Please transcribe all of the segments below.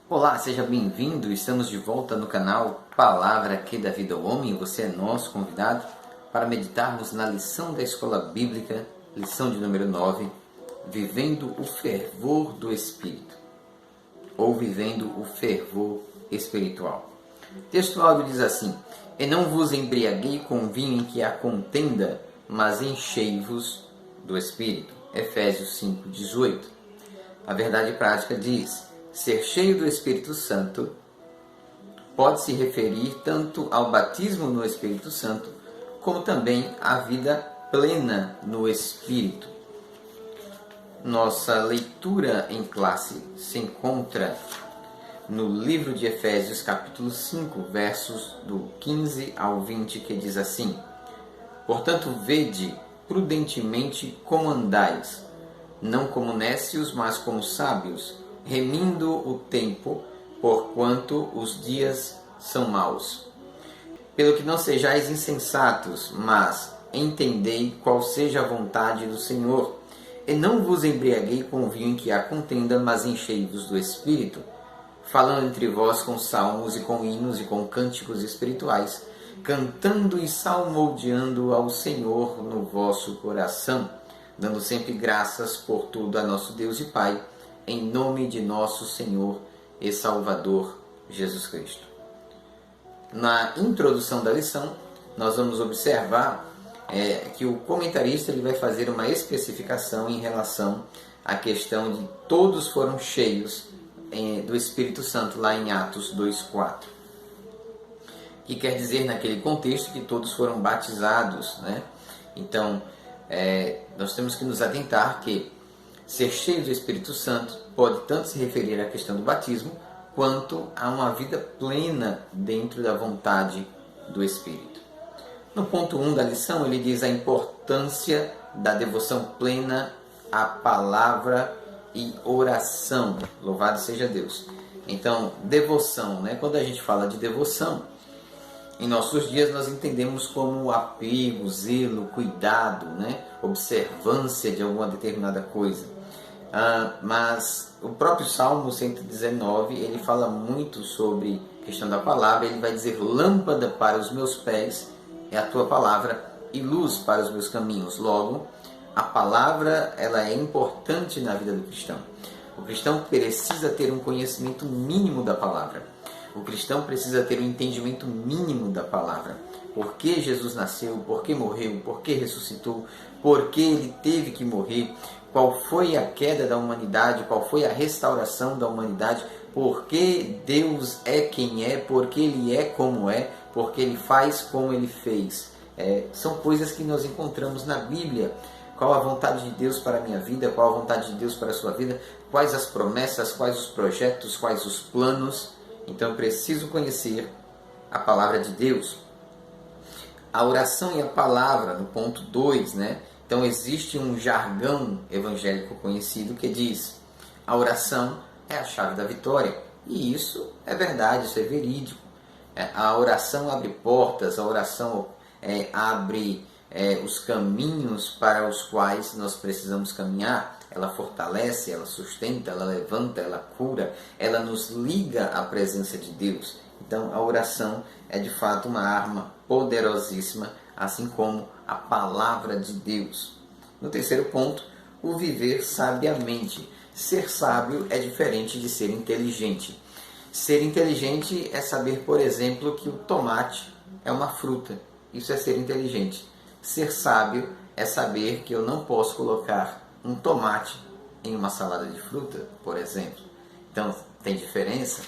Olá, seja bem-vindo. Estamos de volta no canal Palavra que dá vida ao homem. Você é nosso convidado para meditarmos na lição da Escola Bíblica, lição de número 9, Vivendo o Fervor do Espírito, ou Vivendo o Fervor Espiritual. O texto áudio diz assim: E não vos embriaguei com vinho em que há contenda, mas enchei-vos do Espírito. Efésios 5:18. A verdade prática diz: ser cheio do Espírito Santo pode se referir tanto ao batismo no Espírito Santo, como também à vida plena no Espírito. Nossa leitura em classe se encontra no livro de Efésios, capítulo 5, versos do 15 ao 20, que diz assim: Portanto, vede prudentemente como andais, não como nécios, mas como sábios, remindo o tempo, porquanto os dias são maus. Pelo que não sejais insensatos, mas entendei qual seja a vontade do Senhor. E não vos embriaguei com vinho em que há contenda, mas enchei-vos do Espírito, falando entre vós com salmos e com hinos e com cânticos espirituais, cantando e salmodiando ao Senhor no vosso coração, dando sempre graças por tudo a nosso Deus e Pai, em nome de nosso Senhor e Salvador Jesus Cristo. Na introdução da lição, nós vamos observar que o comentarista ele vai fazer uma especificação em relação à questão de todos foram cheios do Espírito Santo, lá em Atos 2:4. Que quer dizer, naquele contexto, que todos foram batizados, né? Então, nós temos que nos atentar que ser cheio do Espírito Santo pode tanto se referir à questão do batismo, quanto a uma vida plena dentro da vontade do Espírito. No ponto 1 da lição, ele diz a importância da devoção plena à palavra e oração. Louvado seja Deus. Então, devoção, né? Quando a gente fala de devoção, em nossos dias nós entendemos como apego, zelo, cuidado, né? Observância de alguma determinada coisa. Mas o próprio Salmo 119, ele fala muito sobre a questão da palavra. Ele vai dizer: lâmpada para os meus pés é a tua palavra e luz para os meus caminhos. Logo, a palavra ela é importante na vida do cristão. O cristão precisa ter um conhecimento mínimo da palavra. O cristão precisa ter um entendimento mínimo da palavra. Por que Jesus nasceu? Por que morreu? Por que ressuscitou? Por que ele teve que morrer? Qual foi a queda da humanidade? Qual foi a restauração da humanidade? Por que Deus é quem é? Por que ele é como é? Por que ele faz como ele fez? São coisas que nós encontramos na Bíblia. Qual a vontade de Deus para a minha vida? Qual a vontade de Deus para a sua vida? Quais as promessas? Quais os projetos? Quais os planos? Então eu preciso conhecer a palavra de Deus. A oração e a palavra, no ponto 2, né? Então existe um jargão evangélico conhecido que diz: a oração é a chave da vitória. E isso é verdade, isso é verídico. A oração abre portas, a oração abre os caminhos para os quais nós precisamos caminhar. Ela fortalece, ela sustenta, ela levanta, ela cura, ela nos liga à presença de Deus. Então a oração é de fato uma arma poderosíssima, assim como a palavra de Deus. No terceiro ponto, o viver sabiamente. Ser sábio é diferente de ser inteligente. Ser inteligente é saber, por exemplo, que o tomate é uma fruta. Isso é ser inteligente. Ser sábio é saber que eu não posso colocar um tomate em uma salada de fruta, por exemplo. Então, tem diferença?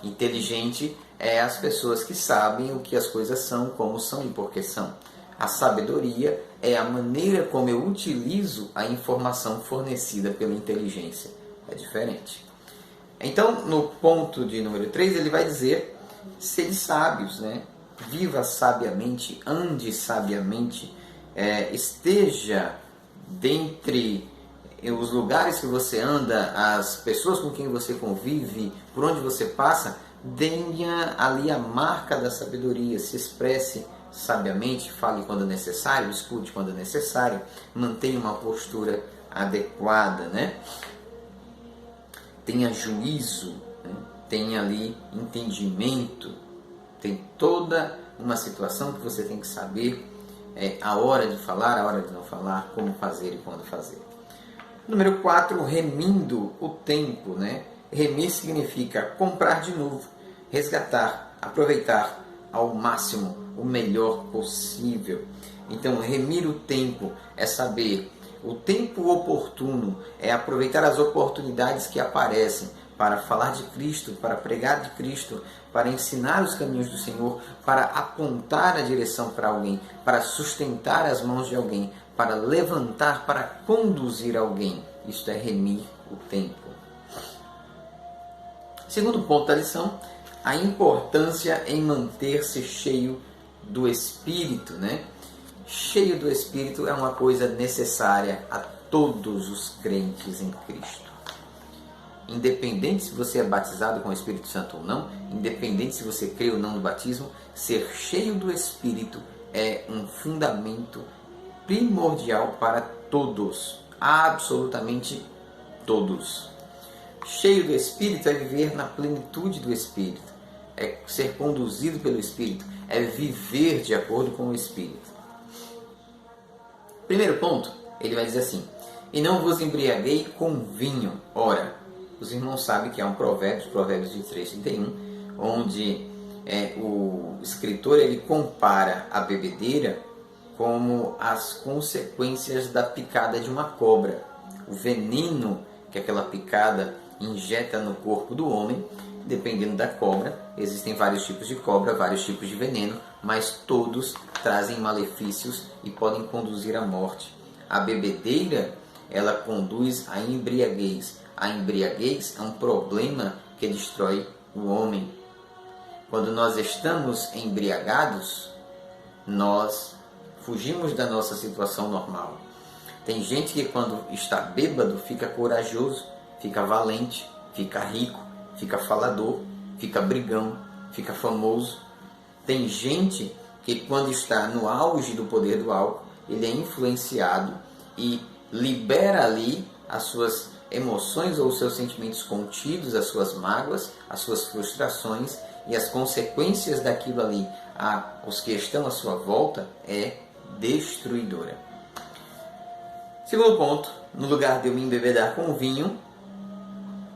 Inteligente é as pessoas que sabem o que as coisas são, como são e por que são. A sabedoria é a maneira como eu utilizo a informação fornecida pela inteligência. É diferente. Então, no ponto de número 3, ele vai dizer: sede sábios, né? Viva sabiamente, ande sabiamente, esteja dentre os lugares que você anda, as pessoas com quem você convive, por onde você passa, tenha ali a marca da sabedoria, se expresse sabiamente, fale quando necessário, escute quando necessário, mantenha uma postura adequada, né? Tenha juízo, né? tem ali entendimento, tem toda uma situação que você tem que saber a hora de falar, a hora de não falar, como fazer e quando fazer. Número 4, remindo o tempo, né? Remir significa comprar de novo, resgatar, aproveitar ao máximo, o melhor possível. Então, remir o tempo é saber o tempo oportuno, é aproveitar as oportunidades que aparecem para falar de Cristo, para pregar de Cristo, para ensinar os caminhos do Senhor, para apontar a direção para alguém, para sustentar as mãos de alguém, para levantar, para conduzir alguém. Isto é remir o tempo. Segundo ponto da lição, a importância em manter-se cheio do Espírito, né? Cheio do Espírito é uma coisa necessária a todos os crentes em Cristo. Independente se você é batizado com o Espírito Santo ou não, independente se você crê ou não no batismo, ser cheio do Espírito é um fundamento primordial para todos, absolutamente todos. Cheio do Espírito é viver na plenitude do Espírito, é ser conduzido pelo Espírito, é viver de acordo com o Espírito. Primeiro ponto, ele vai dizer assim: e não vos embriaguei com vinho. Ora, os irmãos sabem que há um provérbio, Provérbios 23:31, onde o escritor ele compara a bebedeira como as consequências da picada de uma cobra. O veneno que aquela picada injeta no corpo do homem, dependendo da cobra, existem vários tipos de cobra, vários tipos de veneno, mas todos trazem malefícios e podem conduzir à morte. A bebedeira, ela conduz à embriaguez. A embriaguez é um problema que destrói o homem. Quando nós estamos embriagados, nós fugimos da nossa situação normal. Tem gente que quando está bêbado fica corajoso, fica valente, fica rico, fica falador, fica brigão, fica famoso. Tem gente que quando está no auge do poder do álcool, ele é influenciado e libera ali as suas emoções ou os seus sentimentos contidos, as suas mágoas, as suas frustrações, e as consequências daquilo ali aos que estão à sua volta é destruidora. Segundo ponto, no lugar de eu me embebedar com vinho,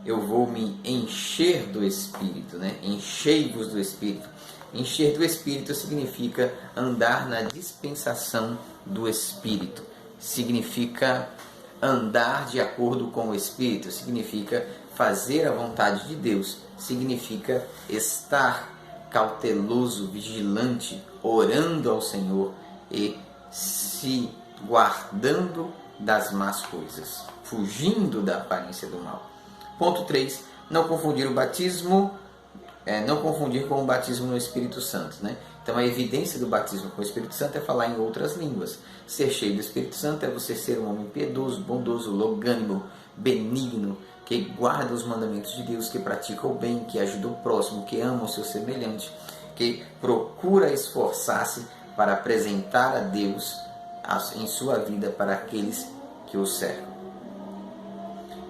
eu vou me encher do Espírito, né? Enchei-vos do Espírito. Encher do Espírito significa andar na dispensação do Espírito. Significa andar de acordo com o Espírito. Significa fazer a vontade de Deus. Significa estar cauteloso, vigilante, orando ao Senhor e se guardando das más coisas, fugindo da aparência do mal. Ponto 3. Não confundir o batismo, não confundir com o batismo no Espírito Santo, né? Então a evidência do batismo com o Espírito Santo é falar em outras línguas. Ser cheio do Espírito Santo é você ser um homem piedoso, bondoso, longânimo, benigno, que guarda os mandamentos de Deus, que pratica o bem, que ajuda o próximo, que ama o seu semelhante, que procura esforçar-se para apresentar a Deus em sua vida para aqueles que o cercam.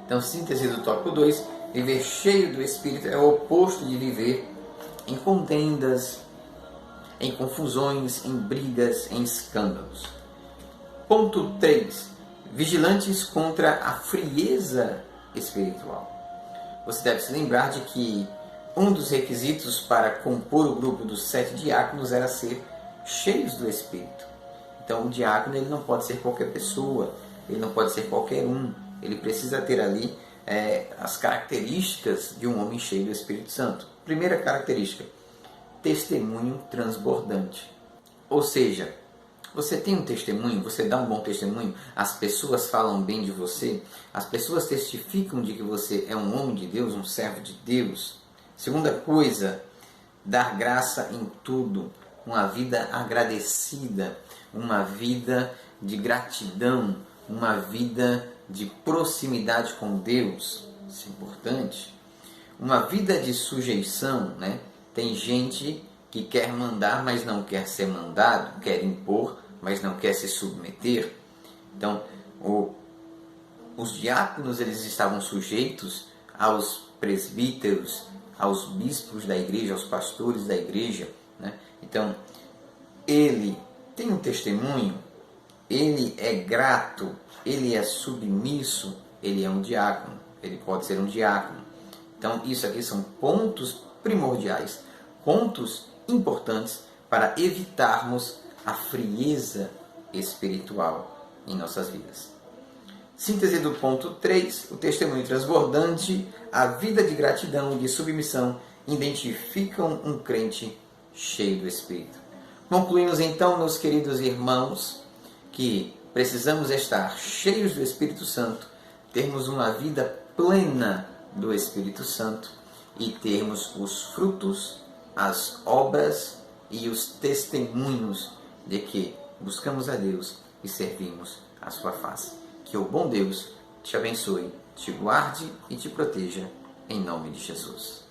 Então, síntese do tópico 2, viver cheio do Espírito é o oposto de viver em contendas, em confusões, em brigas, em escândalos. Ponto 3, vigilantes contra a frieza espiritual. Você deve se lembrar de que um dos requisitos para compor o grupo dos 7 diáconos era ser cheios do Espírito. Então o diácono ele não pode ser qualquer pessoa, ele não pode ser qualquer um, ele precisa ter ali as características de um homem cheio do Espírito Santo. Primeira característica, testemunho transbordante. Ou seja, você tem um testemunho, você dá um bom testemunho, as pessoas falam bem de você, as pessoas testificam de que você é um homem de Deus, um servo de Deus. Segunda coisa, dar graça em tudo, uma vida agradecida, uma vida de gratidão, uma vida de proximidade com Deus, isso é importante. Uma vida de sujeição, né? Tem gente que quer mandar, mas não quer ser mandado, quer impor, mas não quer se submeter. Então, os diáconos eles estavam sujeitos aos presbíteros, aos bispos da igreja, aos pastores da igreja, né? Então, ele tem um testemunho, ele é grato, ele é submisso, ele é um diácono, ele pode ser um diácono. Então, isso aqui são pontos primordiais, pontos importantes para evitarmos a frieza espiritual em nossas vidas. Síntese do ponto 3, o testemunho transbordante, a vida de gratidão e de submissão identificam um crente cheio do Espírito. Concluímos então, meus queridos irmãos, que precisamos estar cheios do Espírito Santo, termos uma vida plena do Espírito Santo e termos os frutos, as obras e os testemunhos de que buscamos a Deus e servimos a sua face. Que o bom Deus te abençoe, te guarde e te proteja, em nome de Jesus.